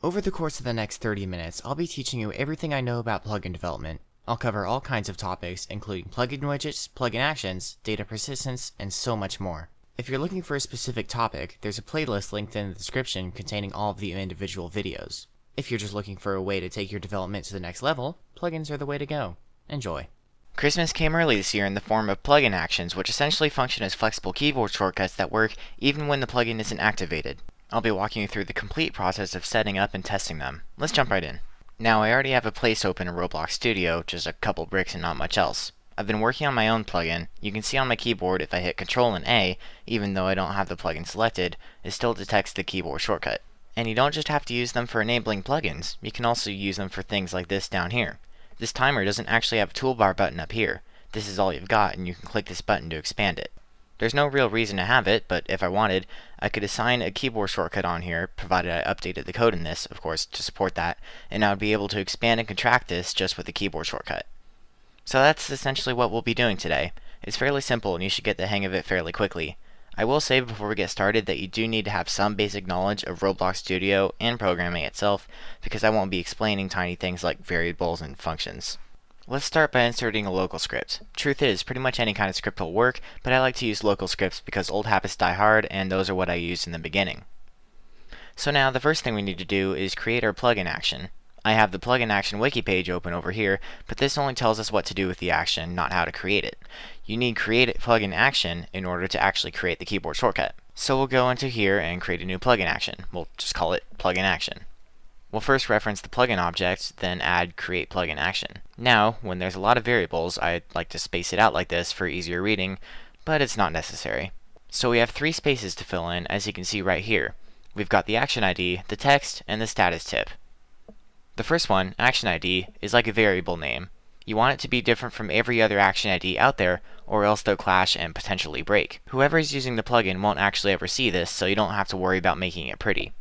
Over the course of the next 30 minutes, I'll be teaching you everything I know about plugin development. I'll cover all kinds of topics, including plugin widgets, plugin actions, data persistence, and so much more. If you're looking for a specific topic, there's a playlist linked in the description containing all of the individual videos. If you're just looking for a way to take your development to the next level, plugins are the way to go. Enjoy. Christmas came early this year in the form of plugin actions, which essentially function as flexible keyboard shortcuts that work even when the plugin isn't activated. I'll be walking you through the complete process of setting up and testing them. Let's jump right in. Now, I already have a place open in Roblox Studio, just a couple bricks and not much else. I've been working on my own plugin. You can see on my keyboard if I hit Ctrl and A, even though I don't have the plugin selected, it still detects the keyboard shortcut. And you don't just have to use them for enabling plugins, you can also use them for things like this down here. This timer doesn't actually have a toolbar button up here. This is all you've got, and you can click this button to expand it. There's no real reason to have it, but if I wanted, I could assign a keyboard shortcut on here, provided I updated the code in this, of course, to support that, and I would be able to expand and contract this just with a keyboard shortcut. So that's essentially what we'll be doing today. It's fairly simple, and you should get the hang of it fairly quickly. I will say before we get started that you do need to have some basic knowledge of Roblox Studio and programming itself, because I won't be explaining tiny things like variables and functions. Let's start by inserting a local script. Truth is, pretty much any kind of script will work, but I like to use local scripts because old habits die hard, and those are what I used in the beginning. So now the first thing we need to do is create our plugin action. I have the plugin action wiki page open over here, but this only tells us what to do with the action, not how to create it. You need create plugin action in order to actually create the keyboard shortcut. So we'll go into here and create a new plugin action. We'll just call it plugin action. We'll first reference the plugin object, then add create plugin action. Now, when there's a lot of variables, I'd like to space it out like this for easier reading, but it's not necessary. So we have 3 spaces to fill in, as you can see right here. We've got the action ID, the text, and the status tip. The first one, action ID, is like a variable name. You want it to be different from every other action ID out there, or else they'll clash and potentially break. Whoever is using the plugin won't actually ever see this, so you don't have to worry about making it pretty.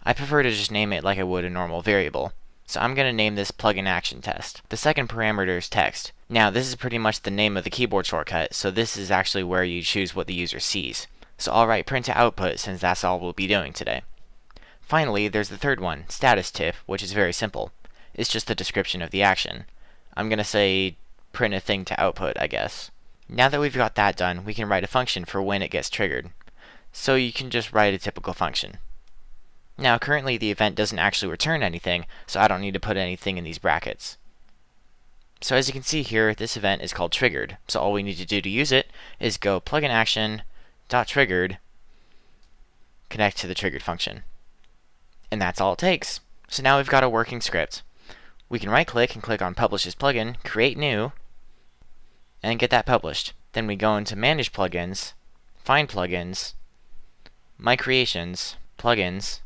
I prefer to just name it like I would a normal variable. So I'm going to name this plugin action test. The second parameter is text. Now this is pretty much the name of the keyboard shortcut, so this is actually where you choose what the user sees. So I'll write print to output since that's all we'll be doing today. Finally, there's the third one, status tip, which is very simple. It's just a description of the action. I'm going to say print a thing to output, I guess. Now that we've got that done, we can write a function for when it gets triggered. So you can just write a typical function. Now currently the event doesn't actually return anything, so I don't need to put anything in these brackets. So as you can see here, this event is called triggered, so all we need to do to use it is go plugin action dot triggered, connect to the triggered function. And that's all it takes. So now we've got a working script. We can right click and click on publish this plugin, create new, and get that published. Then we go into manage plugins, find plugins, my creations, plugins,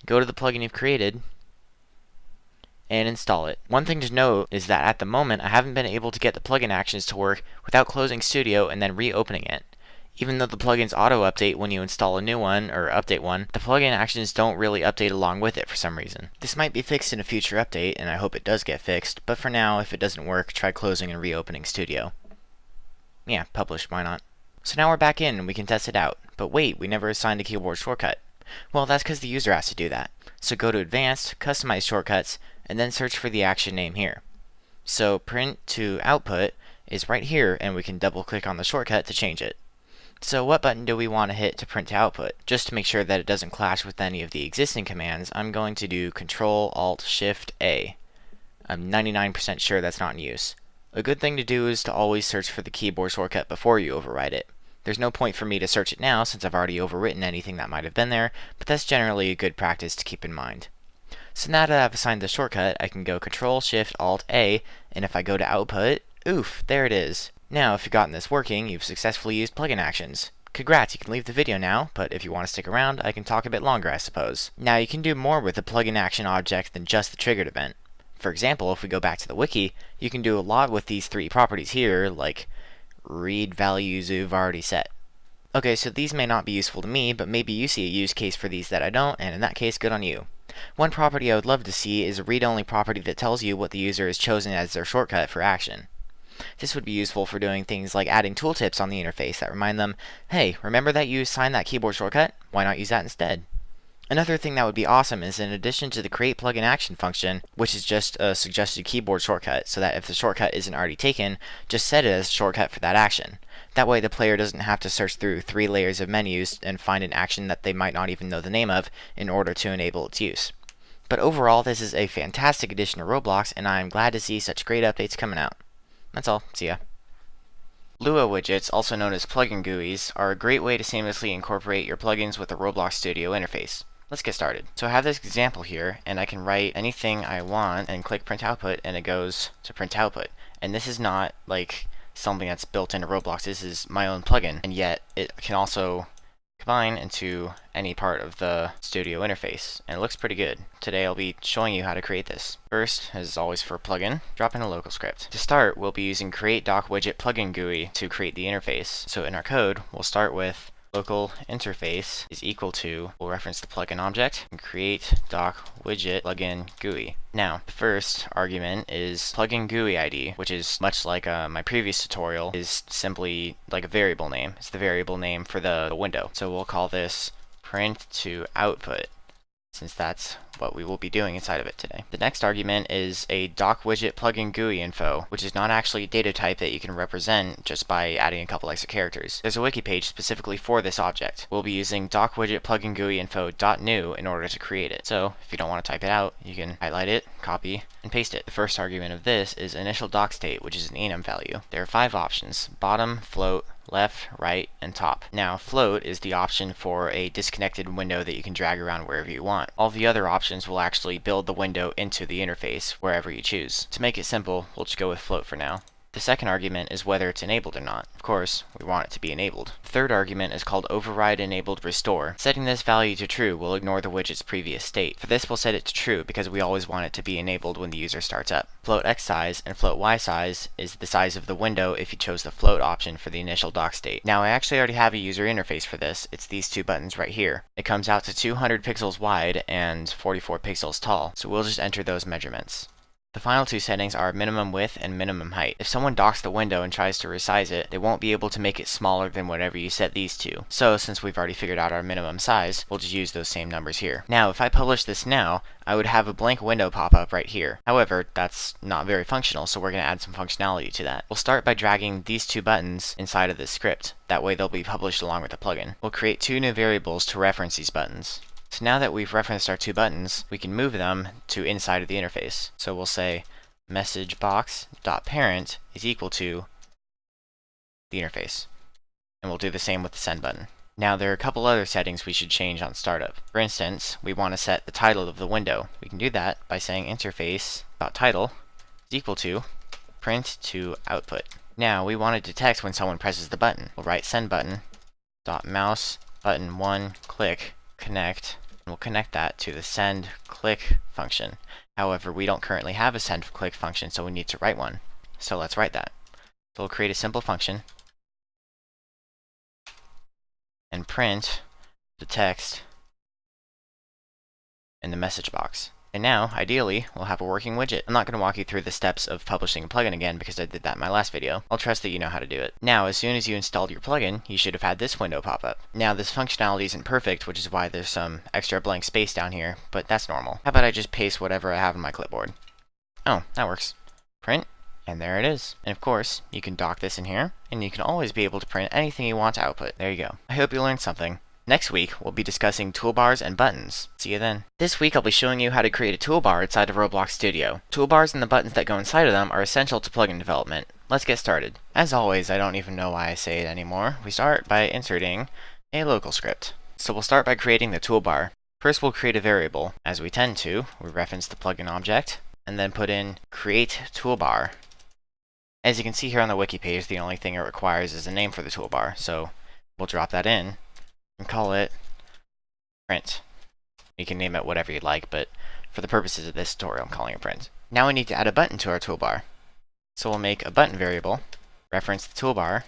go to the plugin you've created, and install it. One thing to note is that at the moment I haven't been able to get the plugin actions to work without closing Studio and then reopening it. Even though the plugins auto-update when you install a new one or update one, the plugin actions don't really update along with it for some reason. This might be fixed in a future update, and I hope it does get fixed, but for now, if it doesn't work, try closing and reopening Studio. Yeah, publish, why not? So now we're back in and we can test it out. But wait, we never assigned a keyboard shortcut. Well, that's because the user has to do that. So go to Advanced, Customize Shortcuts, and then search for the action name here. So print to output is right here, and we can double click on the shortcut to change it. So what button do we want to hit to print to output? Just to make sure that it doesn't clash with any of the existing commands, I'm going to do Ctrl-Alt-Shift-A. I'm 99% sure that's not in use. A good thing to do is to always search for the keyboard shortcut before you overwrite it. There's no point for me to search it now since I've already overwritten anything that might have been there, but that's generally a good practice to keep in mind. So now that I've assigned the shortcut, I can go Ctrl-Shift-Alt-A, and if I go to output, oof, there it is. Now, if you've gotten this working, you've successfully used plugin actions. Congrats, you can leave the video now, but if you want to stick around, I can talk a bit longer, I suppose. Now, you can do more with the plugin action object than just the triggered event. For example, if we go back to the wiki, you can do a lot with these 3 properties here, like read values you've already set. Okay, so these may not be useful to me, but maybe you see a use case for these that I don't, and in that case, good on you. One property I would love to see is a read-only property that tells you what the user has chosen as their shortcut for action. This would be useful for doing things like adding tooltips on the interface that remind them, hey, remember that you assigned that keyboard shortcut? Why not use that instead? Another thing that would be awesome is in addition to the create plugin action function, which is just a suggested keyboard shortcut, so that if the shortcut isn't already taken, just set it as a shortcut for that action. That way the player doesn't have to search through 3 layers of menus and find an action that they might not even know the name of in order to enable its use. But overall, this is a fantastic addition to Roblox, and I am glad to see such great updates coming out. That's all. See ya. Lua widgets, also known as plugin GUIs, are a great way to seamlessly incorporate your plugins with the Roblox Studio interface. Let's get started. So I have this example here, and I can write anything I want and click print output, and it goes to print output. And this is not like something that's built into Roblox. This is my own plugin, and yet it can also combine into any part of the Studio interface, and it looks pretty good. Today I'll be showing you how to create this. First, as always for plugin, drop in a local script. To start, we'll be using create doc widget plugin GUI to create the interface. So in our code, we'll start with local interface is equal to, we'll reference the plugin object, and create doc widget plugin GUI. Now, the first argument is plugin GUI ID, which is much like my previous tutorial, is simply like a variable name. It's the variable name for the window. So we'll call this print to output, since that's what we will be doing inside of it today. The next argument is a doc widget plugin GUI info, which is not actually a data type that you can represent just by adding a couple extra characters. There's a wiki page specifically for this object. We'll be using doc widget plugin GUI info.new in order to create it. So if you don't want to type it out, you can highlight it, copy, and paste it. The first argument of this is initial doc state, which is an enum value. There are 5 options: bottom, float, left, right, and top. Now, float is the option for a disconnected window that you can drag around wherever you want. All the other options will actually build the window into the interface wherever you choose. To make it simple, we'll just go with float for now. The second argument is whether it's enabled or not. Of course, we want it to be enabled. The third argument is called override enabled restore. Setting this value to true will ignore the widget's previous state. For this, we'll set it to true because we always want it to be enabled when the user starts up. Float x size and float y size is the size of the window if you chose the float option for the initial doc state. Now, I actually already have a user interface for this. It's these 2 buttons right here. It comes out to 200 pixels wide and 44 pixels tall, so we'll just enter those measurements. The final 2 settings are minimum width and minimum height. If someone docks the window and tries to resize it, they won't be able to make it smaller than whatever you set these to. So, since we've already figured out our minimum size, we'll just use those same numbers here. Now, if I publish this now, I would have a blank window pop up right here. However, that's not very functional, so we're going to add some functionality to that. We'll start by dragging these 2 buttons inside of this script. That way they'll be published along with the plugin. We'll create 2 new variables to reference these buttons. So now that we've referenced our 2 buttons, we can move them to inside of the interface. So we'll say message box.parent is equal to the interface. And we'll do the same with the send button. Now there are a couple other settings we should change on startup. For instance, we want to set the title of the window. We can do that by saying interface.title is equal to print to output. Now we want it to text when someone presses the button. We'll write send button dot mouse button 1 click connect, and we'll connect that to the send click function. However, we don't currently have a send click function, so we need to write one. So let's write that. So we'll create a simple function and print the text in the message box. And now, ideally, we'll have a working widget. I'm not going to walk you through the steps of publishing a plugin again because I did that in my last video. I'll trust that you know how to do it. Now, as soon as you installed your plugin, you should have had this window pop up. Now, this functionality isn't perfect, which is why there's some extra blank space down here, but that's normal. How about I just paste whatever I have on my clipboard? Oh, that works. Print, and there it is. And of course, you can dock this in here, and you can always be able to print anything you want to output. There you go. I hope you learned something. Next week, we'll be discussing toolbars and buttons. See you then. This week, I'll be showing you how to create a toolbar inside of Roblox Studio. Toolbars and the buttons that go inside of them are essential to plugin development. Let's get started. As always, I don't even know why I say it anymore. We start by inserting a local script. So we'll start by creating the toolbar. First, we'll create a variable. As we tend to, we reference the plugin object, and then put in create toolbar. As you can see here on the wiki page, the only thing it requires is a name for the toolbar, so we'll drop that in and call it print. You can name it whatever you'd like, but for the purposes of this tutorial, I'm calling it print. Now we need to add a button to our toolbar. So we'll make a button variable, reference the toolbar,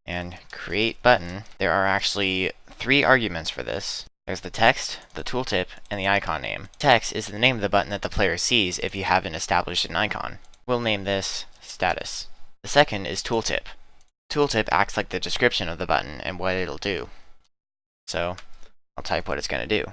and create button. There are actually 3 arguments for this. There's the text, the tooltip, and the icon name. Text is the name of the button that the player sees if you haven't established an icon. We'll name this status. The second is tooltip. Tooltip acts like the description of the button and what it'll do. So I'll type what it's going to do.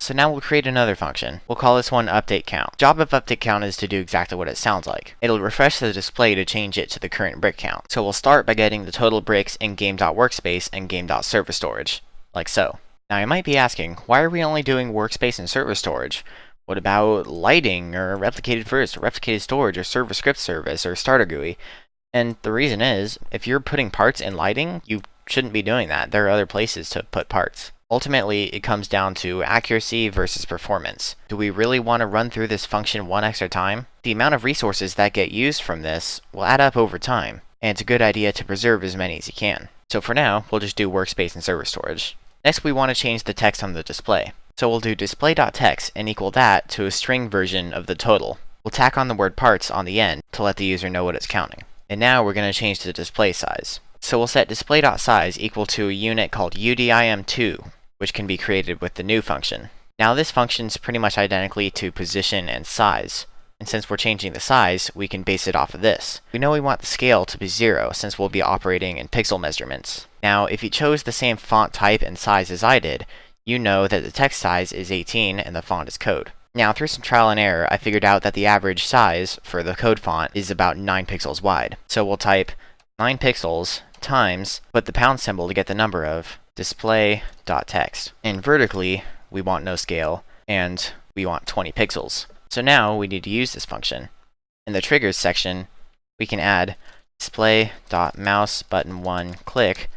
So now we'll create another function. We'll call this one update count. The job of update count is to do exactly what it sounds like. It'll refresh the display to change it to the current brick count. So we'll start by getting the total bricks in game.workspace and game.server storage, like so. Now you might be asking, why are we only doing workspace and server storage? What about lighting, or replicated first, or replicated storage, or server script service, or starter GUI? And the reason is, if you're putting parts in lighting, you shouldn't be doing that. There are other places to put parts. Ultimately, it comes down to accuracy versus performance. Do we really want to run through this function one extra time? The amount of resources that get used from this will add up over time, and it's a good idea to preserve as many as you can. So for now, we'll just do workspace and server storage. Next, we want to change the text on the display. So we'll do display.text and equal that to a string version of the total. We'll tack on the word parts on the end to let the user know what it's counting. And now we're going to change the display size. So we'll set display.size equal to a unit called udim2, which can be created with the new function. Now this function's pretty much identically to position and size. And since we're changing the size, we can base it off of this. We know we want the scale to be 0 since we'll be operating in pixel measurements. Now, if you chose the same font type and size as I did, you know that the text size is 18 and the font is code. Now, through some trial and error, I figured out that the average size for the code font is about 9 pixels wide. So we'll type 9 pixels times, put the pound symbol to get the number of display.text. And vertically, we want no scale, and we want 20 pixels. So now we need to use this function. In the triggers section, we can add display.mouse button 1 click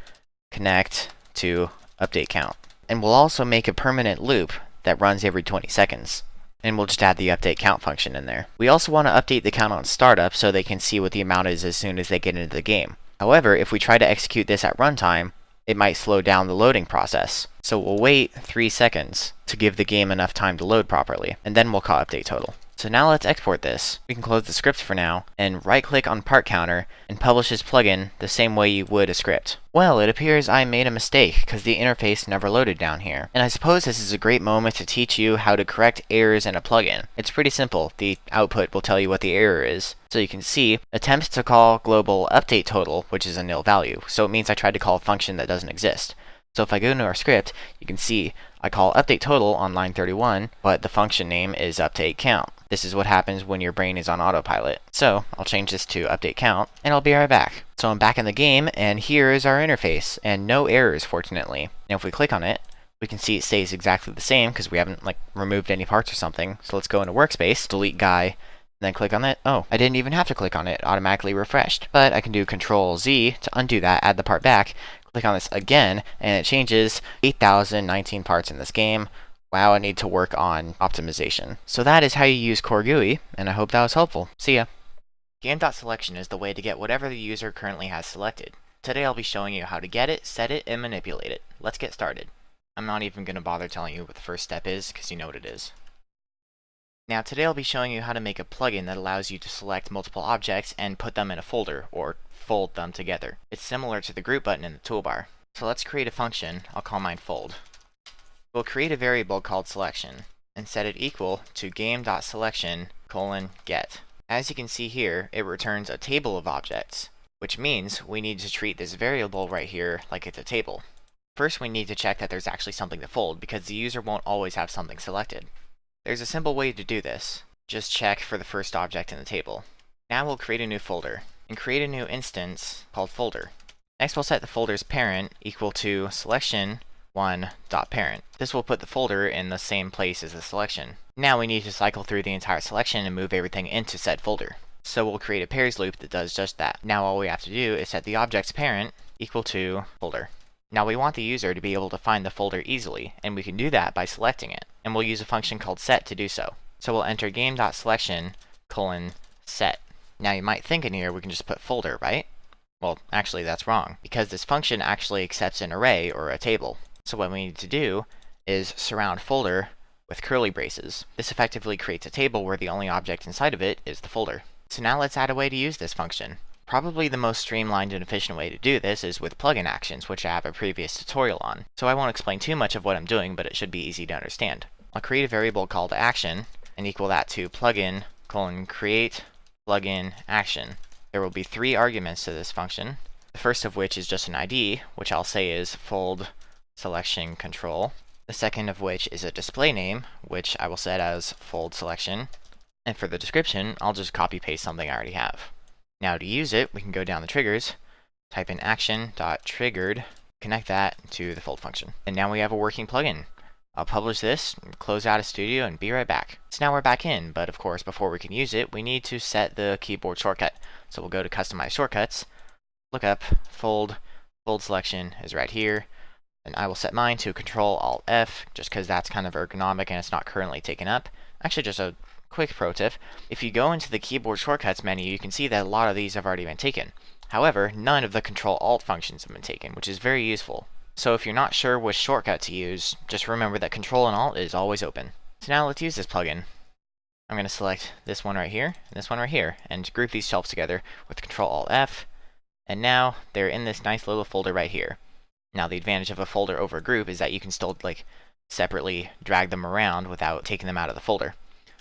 connect to update count. And we'll also make a permanent loop that runs every 20 seconds. And we'll just add the update count function in there. We also want to update the count on startup so they can see what the amount is as soon as they get into the game. However, if we try to execute this at runtime, it might slow down the loading process. So we'll wait 3 seconds to give the game enough time to load properly, and then we'll call update total. So now let's export this. We can close the script for now, and right-click on part counter, and publish this plugin the same way you would a script. Well, it appears I made a mistake, because the interface never loaded down here. And I suppose this is a great moment to teach you how to correct errors in a plugin. It's pretty simple. The output will tell you what the error is. So you can see, attempts to call global update total, which is a nil value. So it means I tried to call a function that doesn't exist. So if I go into our script, you can see I call update total on line 31, but the function name is update count. This is what happens when your brain is on autopilot. So I'll change this to update count, and I'll be right back. So I'm back in the game, and here is our interface, and no errors, fortunately. Now if we click on it, we can see it stays exactly the same because we haven't removed any parts or something. So let's go into workspace, delete guy, then click on it. Oh, I didn't even have to click on it, automatically refreshed. But I can do Control Z to undo that, add the part back, click on this again, and it changes 8,019 parts in this game. Wow, I need to work on optimization. So that is how you use Core GUI, and I hope that was helpful. See ya. Game.selection is the way to get whatever the user currently has selected. Today I'll be showing you how to get it, set it, and manipulate it. Let's get started. I'm not even going to bother telling you what the first step is, because you know what it is. Now today I'll be showing you how to make a plugin that allows you to select multiple objects and put them in a folder, or fold them together. It's similar to the group button in the toolbar. So let's create a function. I'll call mine fold. We'll create a variable called selection, and set it equal to game.selection:get. As you can see here, it returns a table of objects, which means we need to treat this variable right here like it's a table. First, we need to check that there's actually something to fold, because the user won't always have something selected. There's a simple way to do this. Just check for the first object in the table. Now we'll create a new folder, and create a new instance called folder. Next, we'll set the folder's parent equal to selection1.parent. This will put the folder in the same place as the selection. Now we need to cycle through the entire selection and move everything into said folder. So we'll create a pairs loop that does just that. Now all we have to do is set the object's parent equal to folder. Now we want the user to be able to find the folder easily, and we can do that by selecting it. And we'll use a function called set to do so. So we'll enter game.selection:set. Now you might think in here we can just put folder, right? Well, actually that's wrong, because this function actually accepts an array or a table. So what we need to do is surround folder with curly braces. This effectively creates a table where the only object inside of it is the folder. So now let's add a way to use this function. Probably the most streamlined and efficient way to do this is with plugin actions, which I have a previous tutorial on. So I won't explain too much of what I'm doing, but it should be easy to understand. I'll create a variable called action and equal that to plugin:create plugin action. There will be 3 arguments to this function. The first of which is just an ID, which I'll say is fold selection control. The second of which is a display name, which I will set as fold selection. And for the description, I'll just copy paste something I already have. Now to use it, we can go down the triggers, type in action.triggered, connect that to the fold function. And now we have a working plugin. I'll publish this, close out of Studio, and be right back. So now we're back in, but of course, before we can use it, we need to set the keyboard shortcut. So we'll go to Customize Shortcuts, look up fold selection is right here, and I will set mine to Control-Alt-F, just because that's kind of ergonomic and it's not currently taken up. Actually, just a quick pro tip, if you go into the keyboard shortcuts menu, you can see that a lot of these have already been taken. However, none of the Control-Alt functions have been taken, which is very useful. So if you're not sure which shortcut to use, just remember that Control and Alt is always open. So now let's use this plugin. I'm going to select this one right here, and this one right here, and group these shelves together with Control-Alt-F, and now they're in this nice little folder right here. Now the advantage of a folder over a group is that you can still separately drag them around without taking them out of the folder.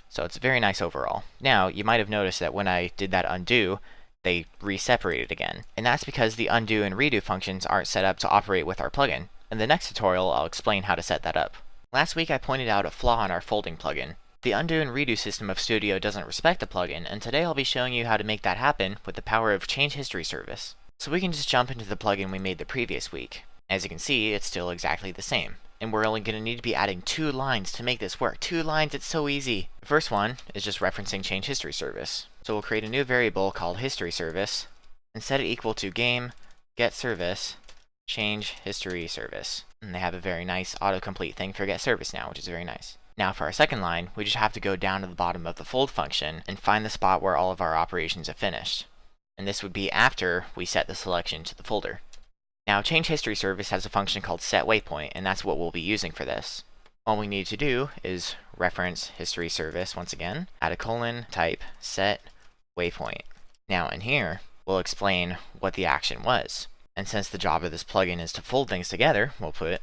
So it's very nice overall. Now you might have noticed that when I did that undo, they re-separated again. And that's because the undo and redo functions aren't set up to operate with our plugin. In the next tutorial, I'll explain how to set that up. Last week I pointed out a flaw in our folding plugin. The undo and redo system of Studio doesn't respect the plugin, and today I'll be showing you how to make that happen with the power of Change History Service. So we can just jump into the plugin we made the previous week. As you can see, it's still exactly the same. And we're only going to need to be adding 2 lines to make this work. 2 lines, it's so easy. The first one is just referencing Change History Service. So we'll create a new variable called History Service and set it equal to game get service change history service. And they have a very nice autocomplete thing for get service now, which is very nice. Now for our second line, we just have to go down to the bottom of the fold function and find the spot where all of our operations have finished. And this would be after we set the selection to the folder. Now, Change History Service has a function called setWaypoint, and that's what we'll be using for this. All we need to do is reference History Service once again, add a colon, type setWaypoint. Now in here, we'll explain what the action was. And since the job of this plugin is to fold things together, we'll put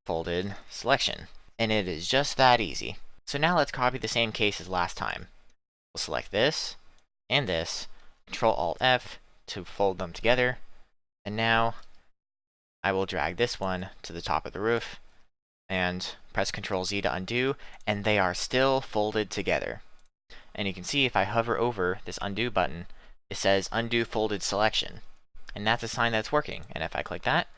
folded selection. And it is just that easy. So now let's copy the same case as last time. We'll select this and this, Control-Alt-F to fold them together, and now I will drag this one to the top of the roof and press Ctrl-Z to undo, and they are still folded together. And you can see if I hover over this undo button, it says undo folded selection. And that's a sign that it's working. And if I click that,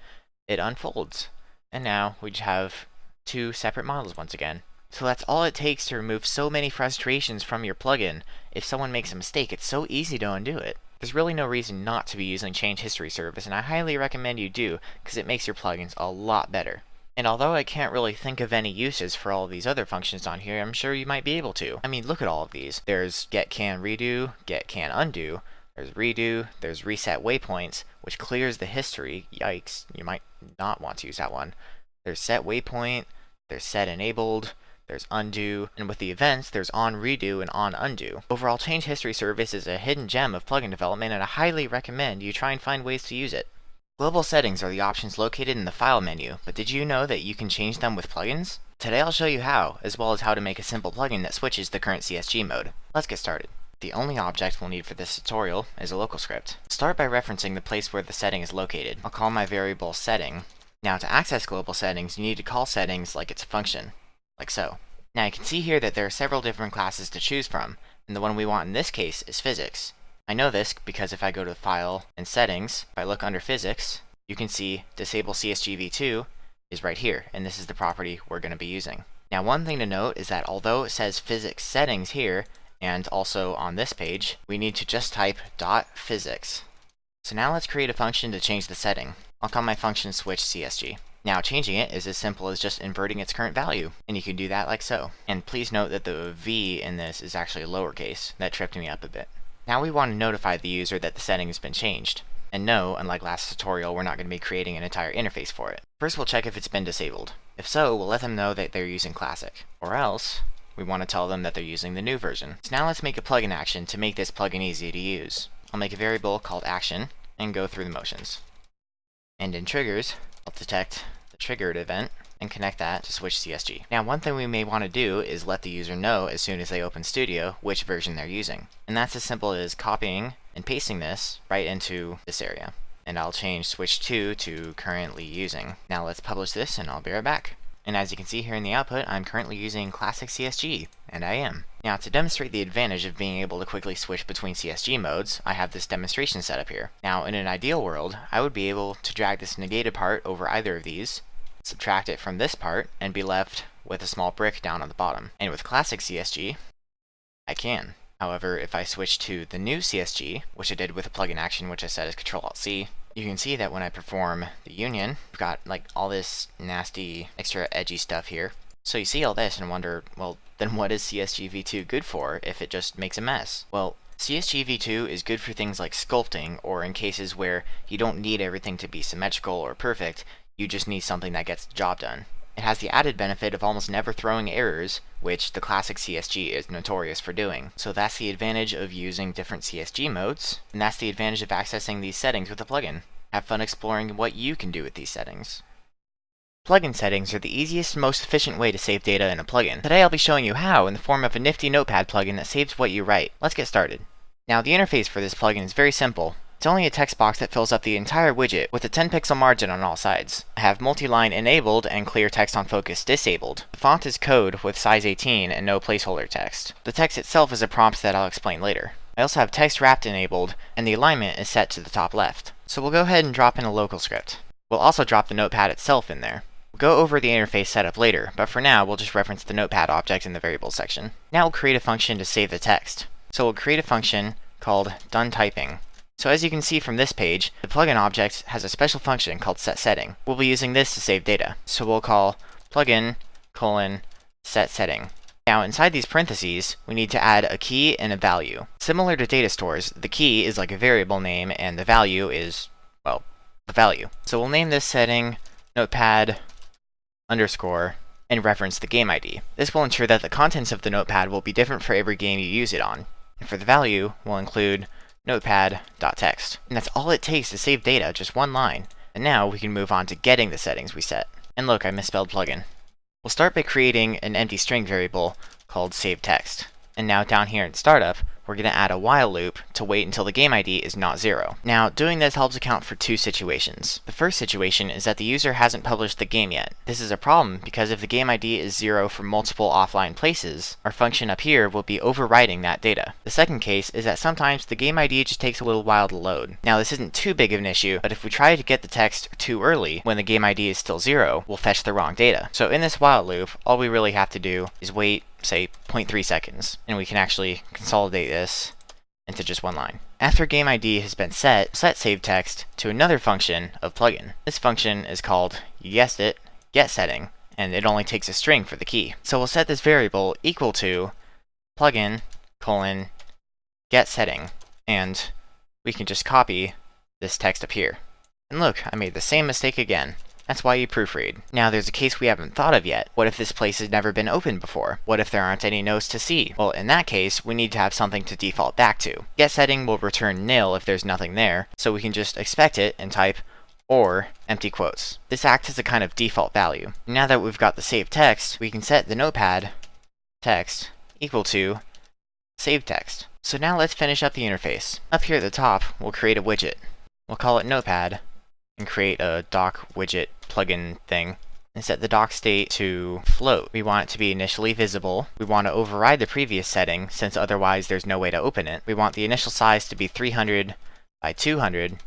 it unfolds. And now we just have 2 separate models once again. So that's all it takes to remove so many frustrations from your plugin. If someone makes a mistake, it's so easy to undo it. There's really no reason not to be using Change History Service, and I highly recommend you do, because it makes your plugins a lot better. And although I can't really think of any uses for all of these other functions on here, I'm sure you might be able to. I mean, look at all of these. There's get can redo, get can undo, there's redo, there's reset waypoints, which clears the history. Yikes, you might not want to use that one. There's set waypoint, there's set enabled, there's undo, and with the events, there's on redo and on undo. Overall, Change History Service is a hidden gem of plugin development, and I highly recommend you try and find ways to use it. Global settings are the options located in the File menu, but did you know that you can change them with plugins? Today I'll show you how, as well as how to make a simple plugin that switches the current CSG mode. Let's get started. The only object we'll need for this tutorial is a local script. Start by referencing the place where the setting is located. I'll call my variable setting. Now to access global settings, you need to call settings like it's a function, like so. Now you can see here that there are several different classes to choose from, and the one we want in this case is physics. I know this because if I go to File and Settings, if I look under Physics, you can see Disable CSGV2 is right here, and this is the property we're going to be using. Now one thing to note is that although it says Physics Settings here, and also on this page, we need to just type .physics. So now let's create a function to change the setting. I'll call my function switch CSG. Now changing it is as simple as just inverting its current value, and you can do that like so. And please note that the V in this is actually lowercase. That tripped me up a bit. Now we want to notify the user that the setting has been changed. And no, unlike last tutorial, we're not going to be creating an entire interface for it. First we'll check if it's been disabled. If so, we'll let them know that they're using Classic. Or else, we want to tell them that they're using the new version. So now let's make a plugin action to make this plugin easy to use. I'll make a variable called action, and go through the motions. And in triggers, I'll detect the triggered event and connect that to switch CSG. Now one thing we may want to do is let the user know as soon as they open Studio which version they're using. And that's as simple as copying and pasting this right into this area. And I'll change switch to currently using. Now let's publish this and I'll be right back. And as you can see here in the output, I'm currently using Classic CSG, and I am. Now, to demonstrate the advantage of being able to quickly switch between CSG modes, I have this demonstration set up here. Now, in an ideal world, I would be able to drag this negated part over either of these, subtract it from this part, and be left with a small brick down on the bottom. And with Classic CSG, I can. However, if I switch to the new CSG, which I did with a plugin action, which I set as Ctrl-Alt-C, you can see that when I perform the union, I've got like all this nasty, extra edgy stuff here. So you see all this and wonder, well, then what is CSG v2 good for if it just makes a mess? Well, CSG v2 is good for things like sculpting, or in cases where you don't need everything to be symmetrical or perfect, you just need something that gets the job done. It has the added benefit of almost never throwing errors, which the classic CSG is notorious for doing. So that's the advantage of using different CSG modes, and that's the advantage of accessing these settings with a plugin. Have fun exploring what you can do with these settings. Plugin settings are the easiest and most efficient way to save data in a plugin. Today I'll be showing you how in the form of a nifty notepad plugin that saves what you write. Let's get started. Now the interface for this plugin is very simple. It's only a text box that fills up the entire widget with a 10 pixel margin on all sides. I have multi-line enabled and clear text on focus disabled. The font is code with size 18 and no placeholder text. The text itself is a prompt that I'll explain later. I also have text wrapped enabled, and the alignment is set to the top left. So we'll go ahead and drop in a local script. We'll also drop the notepad itself in there. We'll go over the interface setup later, but for now we'll just reference the notepad object in the variables section. Now we'll create a function to save the text. So we'll create a function called doneTyping. So as you can see from this page, the plugin object has a special function called setSetting. We'll be using this to save data. So we'll call plugin:setSetting. Now inside these parentheses, we need to add a key and a value. Similar to data stores, the key is like a variable name and the value is, well, the value. So we'll name this setting notepad underscore and reference the game ID. This will ensure that the contents of the notepad will be different for every game you use it on. And for the value, we'll include notepad.text. And that's all it takes to save data, just one line. And now we can move on to getting the settings we set. And look, I misspelled plugin. We'll start by creating an empty string variable called saveText. And now down here in startup, we're going to add a while loop to wait until the game ID is not 0. Now, doing this helps account for two situations. The first situation is that the user hasn't published the game yet. This is a problem because if the game ID is 0 for multiple offline places, our function up here will be overwriting that data. The second case is that sometimes the game ID just takes a little while to load. Now, this isn't too big of an issue, but if we try to get the text too early when the game ID is still 0, we'll fetch the wrong data. So in this while loop, all we really have to do is wait, say 0.3 seconds, and we can actually consolidate this into just one line. After game ID has been set saveText to another function of plugin. This function is called, you guessed it, getSetting, and it only takes a string for the key. So we'll set this variable equal to plugin:getSetting, and we can just copy this text up here. And look, I made the same mistake again. That's why you proofread. Now there's a case we haven't thought of yet. What if this place has never been opened before? What if there aren't any notes to see? Well, in that case, we need to have something to default back to. GetSetting will return nil if there's nothing there, so we can just expect it and type or empty quotes. This acts as a kind of default value. Now that we've got the saved text, we can set the notepad text equal to saveText. So now let's finish up the interface. Up here at the top, we'll create a widget. We'll call it notepad and create a doc widget plugin thing and set the doc state to float. We want it to be initially visible. We want to override the previous setting since otherwise there's no way to open it. We want the initial size to be 300 by 200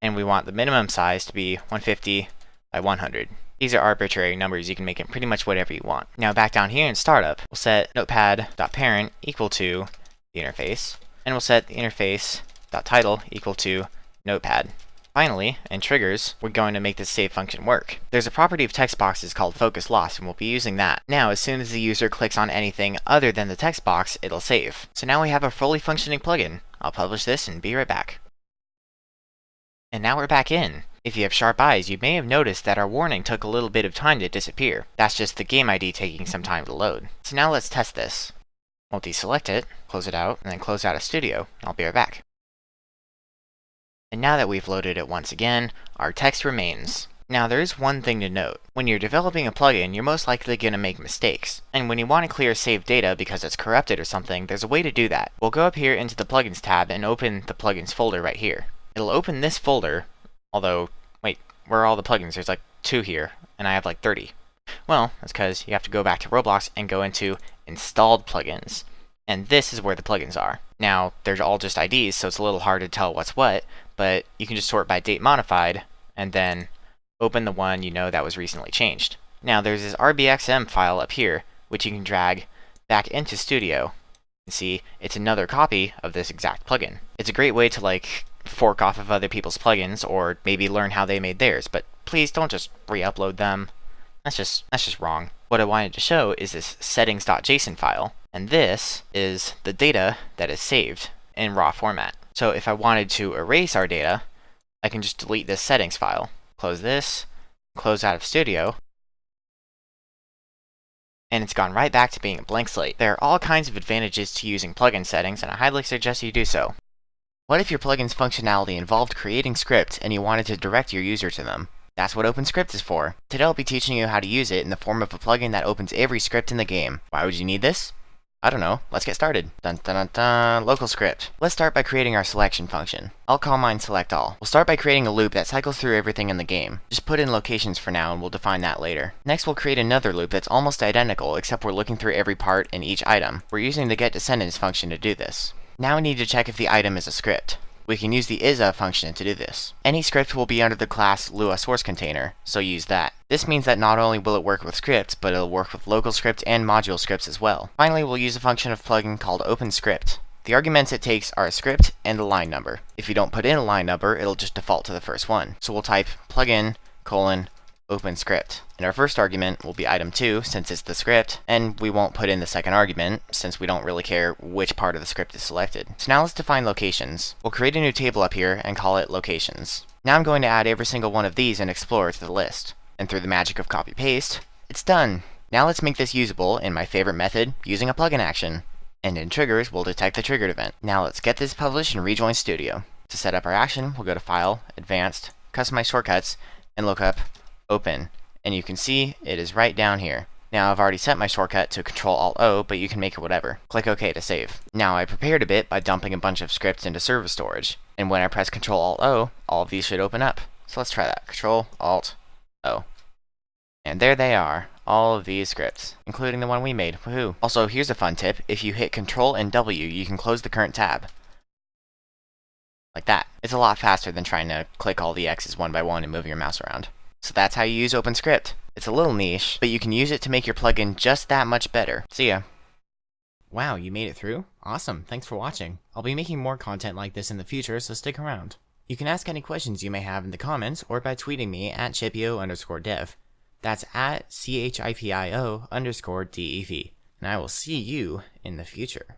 and we want the minimum size to be 150 by 100. These are arbitrary numbers. You can make it pretty much whatever you want. Now back down here in startup, we'll set notepad.parent equal to the interface and we'll set the interface.title equal to notepad. Finally, in triggers, we're going to make this save function work. There's a property of text boxes called focus loss, and we'll be using that. Now, as soon as the user clicks on anything other than the text box, it'll save. So now we have a fully functioning plugin. I'll publish this and be right back. And now we're back in. If you have sharp eyes, you may have noticed that our warning took a little bit of time to disappear. That's just the game ID taking some time to load. So now let's test this. We'll deselect it, close it out, and then close out of Studio. I'll be right back. And now that we've loaded it once again, our text remains. Now there is one thing to note. When you're developing a plugin, you're most likely going to make mistakes. And when you want to clear saved data because it's corrupted or something, there's a way to do that. We'll go up here into the plugins tab and open the plugins folder right here. It'll open this folder, although, wait, where are all the plugins? There's like 2 here, and I have like 30. Well, that's because you have to go back to Roblox and go into Installed Plugins. And this is where the plugins are. Now, they're all just IDs, so it's a little hard to tell what's what, but you can just sort by date modified, and then open the one you know that was recently changed. Now, there's this RBXM file up here, which you can drag back into Studio. You see, it's another copy of this exact plugin. It's a great way to fork off of other people's plugins, or maybe learn how they made theirs, but please don't just re-upload them. That's just wrong. What I wanted to show is this settings.json file, and this is the data that is saved in raw format. So if I wanted to erase our data, I can just delete this settings file, close this, close out of Studio, and it's gone right back to being a blank slate. There are all kinds of advantages to using plugin settings, and I highly suggest you do so. What if your plugin's functionality involved creating scripts and you wanted to direct your user to them? That's what OpenScript is for. Today I'll be teaching you how to use it in the form of a plugin that opens every script in the game. Why would you need this? I don't know. Let's get started. Dun dun dun dun. Local script. Let's start by creating our selection function. I'll call mine select all. We'll start by creating a loop that cycles through everything in the game. Just put in locations for now and we'll define that later. Next we'll create another loop that's almost identical except we're looking through every part in each item. We're using the getDescendants function to do this. Now we need to check if the item is a script. We can use the is_of function to do this. Any script will be under the class Lua source container, so use that. This means that not only will it work with scripts, but it'll work with local script and module scripts as well. Finally, we'll use a function of plugin called OpenScript. The arguments it takes are a script and a line number. If you don't put in a line number, it'll just default to the first one. So we'll type plugin :OpenScript. And our first argument will be item 2, since it's the script, and we won't put in the second argument, since we don't really care which part of the script is selected. So now let's define locations. We'll create a new table up here and call it locations. Now I'm going to add every single one of these in Explorer to the list. And through the magic of copy-paste, it's done! Now let's make this usable in my favorite method, using a plugin action. And in triggers, we'll detect the triggered event. Now let's get this published and rejoin Studio. To set up our action, we'll go to File, Advanced, Customize Shortcuts, and look up Open. And you can see it is right down here. Now I've already set my shortcut to Ctrl-Alt-O, but you can make it whatever. Click OK to save. Now I prepared a bit by dumping a bunch of scripts into server storage. And when I press Ctrl-Alt-O, all of these should open up. So let's try that. Ctrl-Alt-O. And there they are. All of these scripts, including the one we made. Woohoo! Also, here's a fun tip. If you hit Ctrl and W, you can close the current tab. Like that. It's a lot faster than trying to click all the X's one by one and move your mouse around. So that's how you use OpenScript. It's a little niche, but you can use it to make your plugin just that much better. See ya. Wow, you made it through? Awesome, thanks for watching. I'll be making more content like this in the future, so stick around. You can ask any questions you may have in the comments or by tweeting me at chipio_dev. That's at CHIPIO_DEV. And I will see you in the future.